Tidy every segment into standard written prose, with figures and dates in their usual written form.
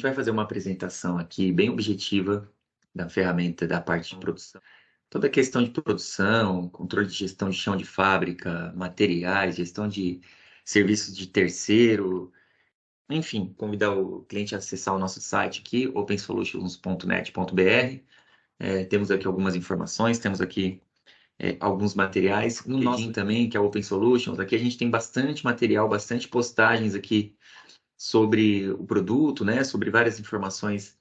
gente vai fazer uma apresentação aqui bem objetiva da ferramenta da parte de produção. Toda a questão de produção, controle de gestão de chão de fábrica, materiais, gestão de serviços de terceiro, enfim, convidar o cliente a acessar o nosso site aqui, opensolutions.net.br. Temos aqui algumas informações, temos aqui alguns materiais. No nosso também, que é Open Solutions, aqui a gente tem bastante material, bastante postagens aqui sobre o produto, né? Sobre várias informações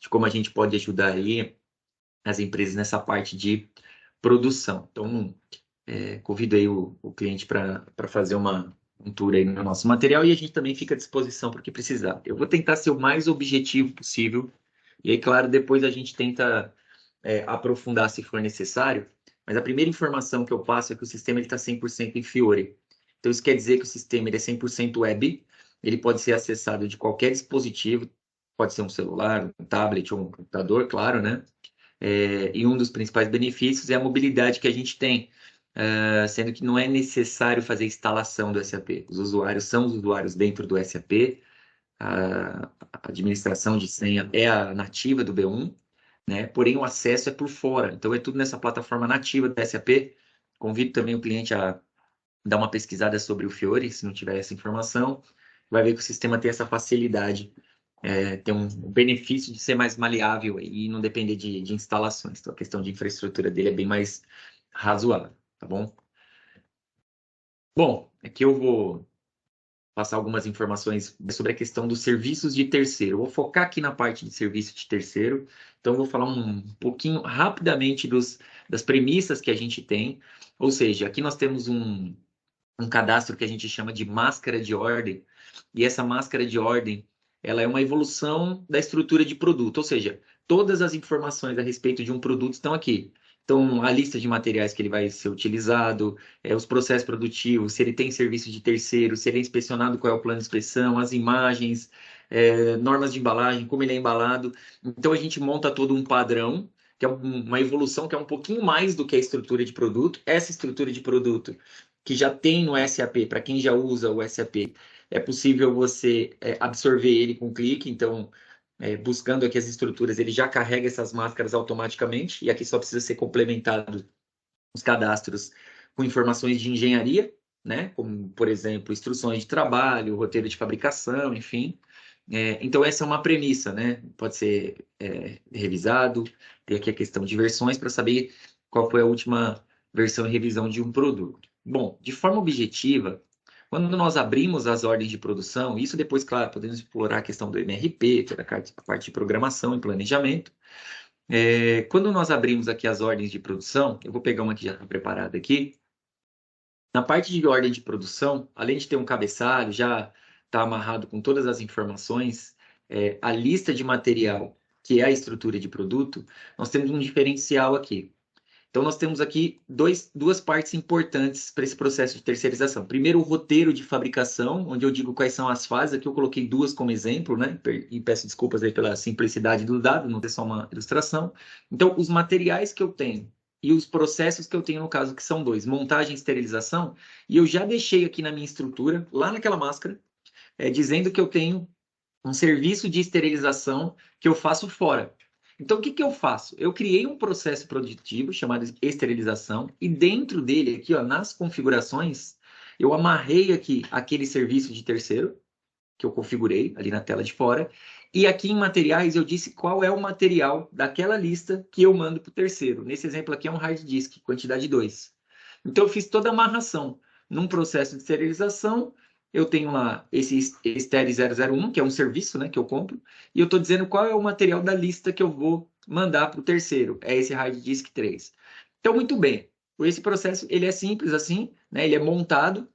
de como a gente pode ajudar aí as empresas nessa parte de produção. Então, convido aí o cliente para fazer um tour aí no nosso material e a gente também fica à disposição para o que precisar. Eu vou tentar ser o mais objetivo possível e aí, claro, depois a gente tenta aprofundar se for necessário, mas a primeira informação que eu passo é que o sistema está 100% em Fiori. Então, isso quer dizer que o sistema ele é 100% web, ele pode ser acessado de qualquer dispositivo, pode ser um celular, um tablet ou um computador, claro, né? E um dos principais benefícios é a mobilidade que a gente tem, sendo que não é necessário fazer instalação do SAP. Os usuários são os usuários dentro do SAP, a administração de senha é a nativa do B1, né? Porém, o acesso é por fora. Então, é tudo nessa plataforma nativa do SAP. Convido também o cliente a dar uma pesquisada sobre o Fiori, se não tiver essa informação. Vai ver que o sistema tem essa facilidade, tem um benefício de ser mais maleável e não depender de instalações. Então, a questão de infraestrutura dele é bem mais razoável, tá bom? Bom, aqui eu vou passar algumas informações sobre a questão dos serviços de terceiro. Eu vou focar aqui na parte de serviço de terceiro, então eu vou falar um pouquinho rapidamente das premissas que a gente tem. Ou seja, aqui nós temos um cadastro que a gente chama de máscara de ordem, e essa máscara de ordem ela é uma evolução da estrutura de produto, ou seja, todas as informações a respeito de um produto estão aqui. Então, a lista de materiais que ele vai ser utilizado, os processos produtivos, se ele tem serviço de terceiro, se ele é inspecionado, qual é o plano de inspeção, as imagens, normas de embalagem, como ele é embalado. Então, a gente monta todo um padrão, que é uma evolução que é um pouquinho mais do que a estrutura de produto. Essa estrutura de produto que já tem no SAP, para quem já usa o SAP, é possível você absorver ele com clique. Então, buscando aqui as estruturas, ele já carrega essas máscaras automaticamente, e aqui só precisa ser complementado os cadastros com informações de engenharia, né? Como, por exemplo, instruções de trabalho, roteiro de fabricação, enfim. Então, essa é uma premissa, né? Pode ser revisado, tem aqui a questão de versões para saber qual foi a última versão e revisão de um produto. Bom, de forma objetiva, quando nós abrimos as ordens de produção, isso depois, claro, podemos explorar a questão do MRP, toda a parte de programação e planejamento. Quando nós abrimos aqui as ordens de produção, eu vou pegar uma que já está preparada aqui. Na parte de ordem de produção, além de ter um cabeçalho, já está amarrado com todas as informações, a lista de material, que é a estrutura de produto, nós temos um diferencial aqui. Então, nós temos aqui duas partes importantes para esse processo de terceirização. Primeiro, o roteiro de fabricação, onde eu digo quais são as fases. Aqui eu coloquei duas como exemplo, né? E peço desculpas aí pela simplicidade do dado, não ter só uma ilustração. Então, os materiais que eu tenho e os processos que eu tenho, no caso, que são dois, montagem e esterilização, e eu já deixei aqui na minha estrutura, lá naquela máscara, dizendo que eu tenho um serviço de esterilização que eu faço fora. Então, o que que eu faço? Eu criei um processo produtivo chamado esterilização e dentro dele, aqui, ó, nas configurações, eu amarrei aqui aquele serviço de terceiro que eu configurei ali na tela de fora, e aqui em materiais eu disse qual é o material daquela lista que eu mando para o terceiro. Nesse exemplo aqui é um hard disk, quantidade 2. Então, eu fiz toda a amarração num processo de esterilização. Eu tenho lá esse Estéreo 001, que é um serviço, né, que eu compro, e eu estou dizendo qual é o material da lista que eu vou mandar para o terceiro. É esse hard disk 3. Então, muito bem. Esse processo ele é simples assim, né, ele é montado.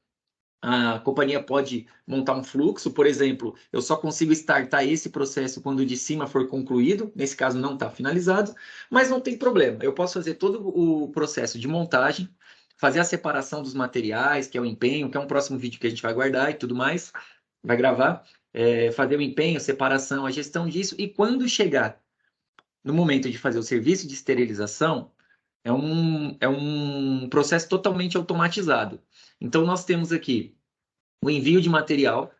A companhia pode montar um fluxo, por exemplo, eu só consigo startar esse processo quando o de cima for concluído, nesse caso não está finalizado, mas não tem problema, eu posso fazer todo o processo de montagem, fazer a separação dos materiais, que é o empenho, que é um próximo vídeo que a gente vai guardar e tudo mais, vai gravar, fazer o empenho, separação, a gestão disso, e quando chegar no momento de fazer o serviço de esterilização, é um processo totalmente automatizado. Então, nós temos aqui o envio de material,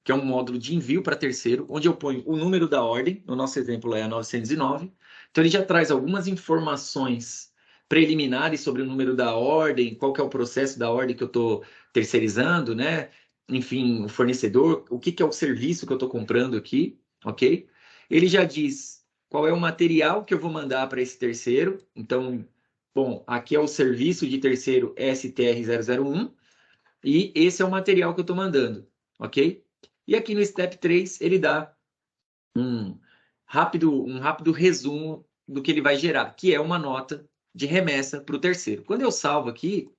que é um módulo de envio para terceiro, onde eu ponho o número da ordem, no nosso exemplo é a 909. Então, ele já traz algumas informações preliminares sobre o número da ordem, qual que é o processo da ordem que eu estou terceirizando, né? Enfim, o fornecedor, o que que é o serviço que eu estou comprando aqui, ok? Ele já diz qual é o material que eu vou mandar para esse terceiro. Então, bom, aqui é o serviço de terceiro STR001 e esse é o material que eu estou mandando, ok? E aqui no Step 3 ele dá um rápido resumo do que ele vai gerar, que é uma nota de remessa para o terceiro. Quando eu salvo aqui, o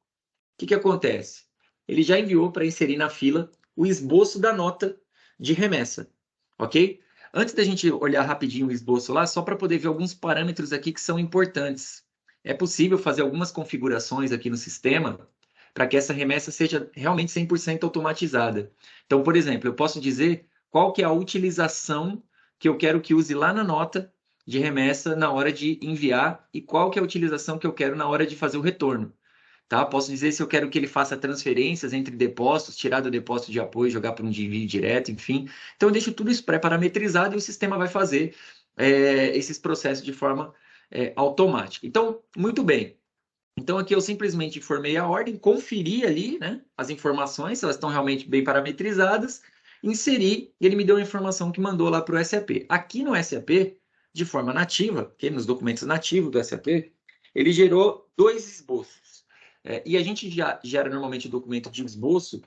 que que acontece? Ele já enviou para inserir na fila o esboço da nota de remessa, ok? Antes da gente olhar rapidinho o esboço lá, só para poder ver alguns parâmetros aqui que são importantes. É possível fazer algumas configurações aqui no sistema para que essa remessa seja realmente 100% automatizada. Então, por exemplo, eu posso dizer qual que é a utilização que eu quero que use lá na nota de remessa na hora de enviar e qual que é a utilização que eu quero na hora de fazer o retorno. Tá? Posso dizer se eu quero que ele faça transferências entre depósitos, tirar do depósito de apoio, jogar para um envio direto, enfim. Então, eu deixo tudo isso pré-parametrizado e o sistema vai fazer esses processos de forma automática. Então, muito bem. Então, aqui eu simplesmente informei a ordem, conferi ali, né, as informações, se elas estão realmente bem parametrizadas, inseri e ele me deu a informação que mandou lá para o SAP. Aqui no SAP, de forma nativa, okay, nos documentos nativos do SAP, ele gerou dois esboços. E a gente já gera normalmente o documento de esboço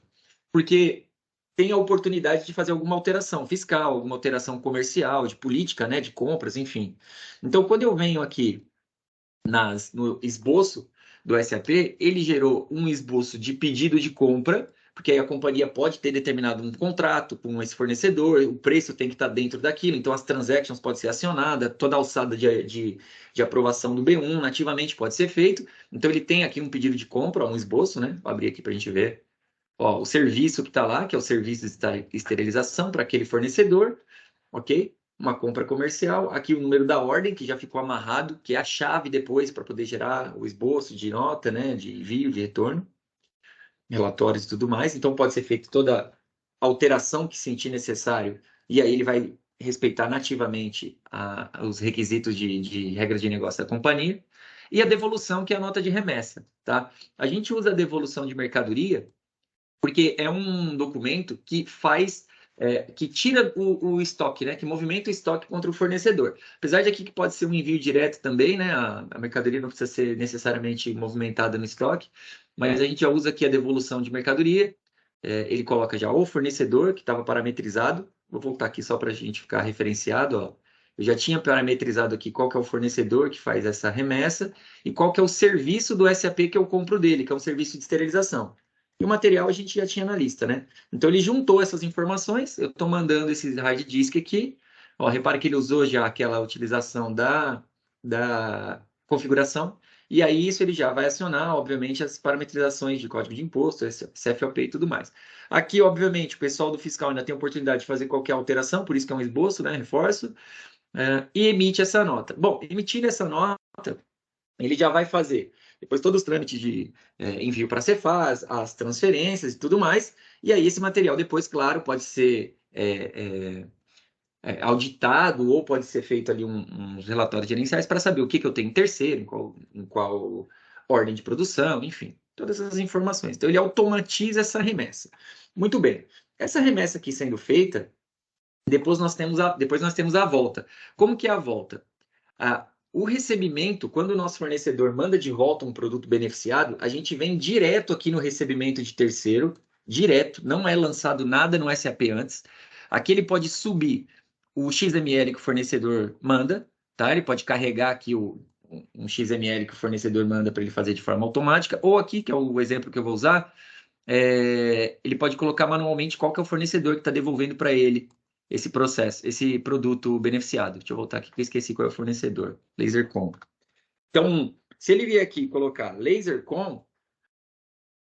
porque tem a oportunidade de fazer alguma alteração fiscal, alguma alteração comercial, de política, né, de compras, enfim. Então, quando eu venho aqui no esboço do SAP, ele gerou um esboço de pedido de compra, porque aí a companhia pode ter determinado um contrato com esse fornecedor, o preço tem que estar dentro daquilo, então as transactions podem ser acionadas, toda a alçada de aprovação do B1 nativamente pode ser feito. Então ele tem aqui um pedido de compra, um esboço, né? Vou abrir aqui para a gente ver. Ó, o serviço que está lá, que é o serviço de esterilização para aquele fornecedor, ok? Uma compra comercial. Aqui o número da ordem, que já ficou amarrado, que é a chave depois para poder gerar o esboço de nota, né? De envio, de retorno, relatórios e tudo mais. Então pode ser feita toda alteração que sentir necessário, e aí ele vai respeitar nativamente os requisitos de regras de negócio da companhia. E a devolução, que é a nota de remessa, tá? A gente usa a devolução de mercadoria porque é um documento que que tira o estoque, né? Que movimenta o estoque contra o fornecedor. Apesar de aqui que pode ser um envio direto também, né? A mercadoria não precisa ser necessariamente movimentada no estoque, mas a gente já usa aqui a devolução de mercadoria. Ele coloca já o fornecedor, que estava parametrizado. Vou voltar aqui só para a gente ficar referenciado, ó. Eu já tinha parametrizado aqui qual que é o fornecedor que faz essa remessa e qual que é o serviço do SAP que eu compro dele, que é um serviço de esterilização. E o material a gente já tinha na lista, né? Então ele juntou essas informações, eu estou mandando esse hard disk aqui. Ó, repare que ele usou já aquela utilização da configuração, e aí isso ele já vai acionar, obviamente, as parametrizações de código de imposto, CFOP e tudo mais. Aqui, obviamente, o pessoal do fiscal ainda tem a oportunidade de fazer qualquer alteração, por isso que é um esboço, né? Reforço, e emite essa nota. Bom, emitir essa nota, ele já vai fazer depois todos os trâmites de envio para a Cefaz, as transferências e tudo mais, e aí esse material depois, claro, pode ser auditado ou pode ser feito ali uns relatórios gerenciais para saber o que eu tenho em terceiro, em qual ordem de produção, enfim, todas essas informações. Então ele automatiza essa remessa. Muito bem. Essa remessa aqui sendo feita, depois nós temos a volta. Como que é a volta? O recebimento, quando o nosso fornecedor manda de volta um produto beneficiado, a gente vem direto aqui no recebimento de terceiro, direto, não é lançado nada no SAP antes. Aqui ele pode subir o XML que o fornecedor manda, tá? Ele pode carregar aqui um XML que o fornecedor manda para ele fazer de forma automática, ou aqui, que é o exemplo que eu vou usar, ele pode colocar manualmente qual que é o fornecedor que está devolvendo para ele esse processo, esse produto beneficiado. Deixa eu voltar aqui que eu esqueci qual é o fornecedor. LaserCom. Então, se ele vier aqui e colocar LaserCom,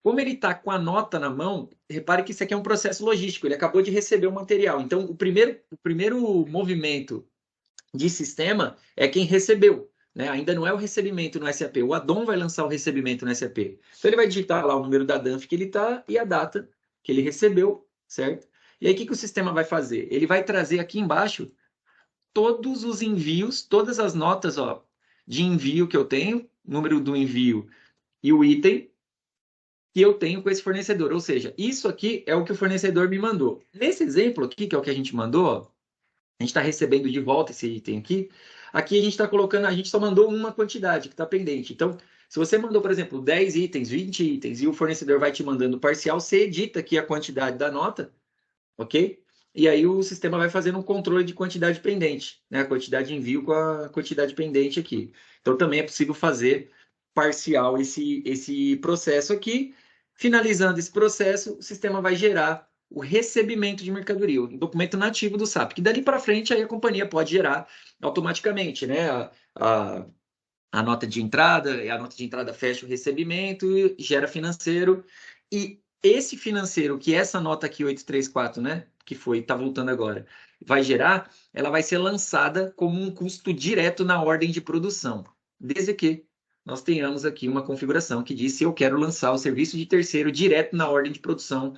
como ele está com a nota na mão, repare que isso aqui é um processo logístico, ele acabou de receber o material. Então, o primeiro movimento de sistema é quem recebeu, né? Ainda não é o recebimento no SAP. O addon vai lançar o recebimento no SAP. Então, ele vai digitar lá o número da DANF que ele está e a data que ele recebeu, certo? E aí, o que que o sistema vai fazer? Ele vai trazer aqui embaixo todos os envios, todas as notas, ó, de envio que eu tenho, número do envio e o item que eu tenho com esse fornecedor. Ou seja, isso aqui é o que o fornecedor me mandou. Nesse exemplo aqui, que é o que a gente mandou, ó, a gente está recebendo de volta esse item aqui. Aqui a gente está colocando, a gente só mandou uma quantidade que está pendente. Então, se você mandou, por exemplo, 10 itens, 20 itens, e o fornecedor vai te mandando parcial, você edita aqui a quantidade da nota, ok? E aí o sistema vai fazendo um controle de quantidade pendente, né? A quantidade de envio com a quantidade pendente aqui. Então, também é possível fazer parcial esse processo aqui. Finalizando esse processo, o sistema vai gerar o recebimento de mercadoria, o documento nativo do SAP, que dali para frente aí a companhia pode gerar automaticamente, né? A nota de entrada, e a nota de entrada fecha o recebimento, gera financeiro, e esse financeiro que essa nota aqui, 834, né? Que foi, tá voltando agora, vai gerar, ela vai ser lançada como um custo direto na ordem de produção, desde que nós tenhamos aqui uma configuração que diz se eu quero lançar o serviço de terceiro direto na ordem de produção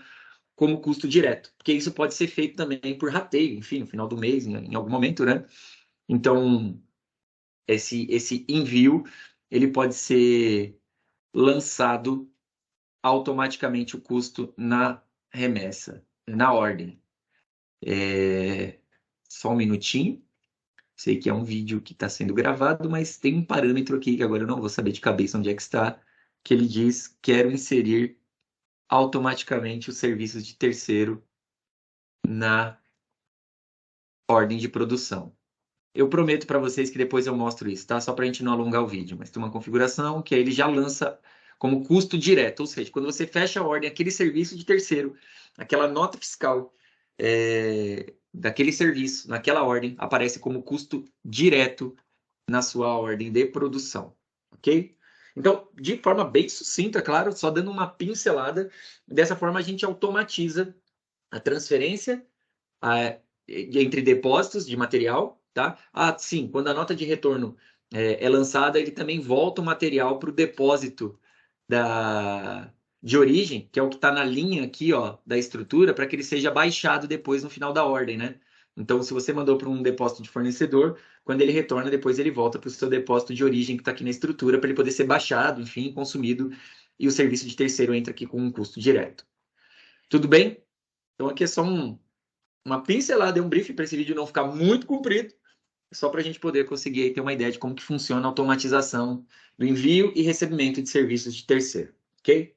como custo direto, porque isso pode ser feito também por rateio, enfim, no final do mês, em algum momento, né? Então, esse envio, ele pode ser lançado automaticamente o custo na remessa, na ordem. Só um minutinho. Sei que é um vídeo que está sendo gravado, mas tem um parâmetro aqui que agora eu não vou saber de cabeça onde é que está, que ele diz: quero inserir automaticamente os serviços de terceiro na ordem de produção. Eu prometo para vocês que depois eu mostro isso, tá? Só para a gente não alongar o vídeo, mas tem uma configuração que aí ele já lança como custo direto, ou seja, quando você fecha a ordem, aquele serviço de terceiro, aquela nota fiscal daquele serviço, naquela ordem, aparece como custo direto na sua ordem de produção, ok? Então, de forma bem sucinta, claro, só dando uma pincelada, dessa forma a gente automatiza a transferência entre depósitos de material, tá? Ah, sim, quando a nota de retorno é lançada, ele também volta o material para o depósito de origem, que é o que está na linha aqui, ó, da estrutura, para que ele seja baixado depois no final da ordem, né? Então, se você mandou para um depósito de fornecedor, quando ele retorna, depois ele volta para o seu depósito de origem que está aqui na estrutura, para ele poder ser baixado, enfim, consumido, e o serviço de terceiro entra aqui com um custo direto. Tudo bem? Então, aqui é só uma pincelada, um briefing para esse vídeo não ficar muito comprido, só para a gente poder conseguir aí ter uma ideia de como que funciona a automatização do envio e recebimento de serviços de terceiro, ok?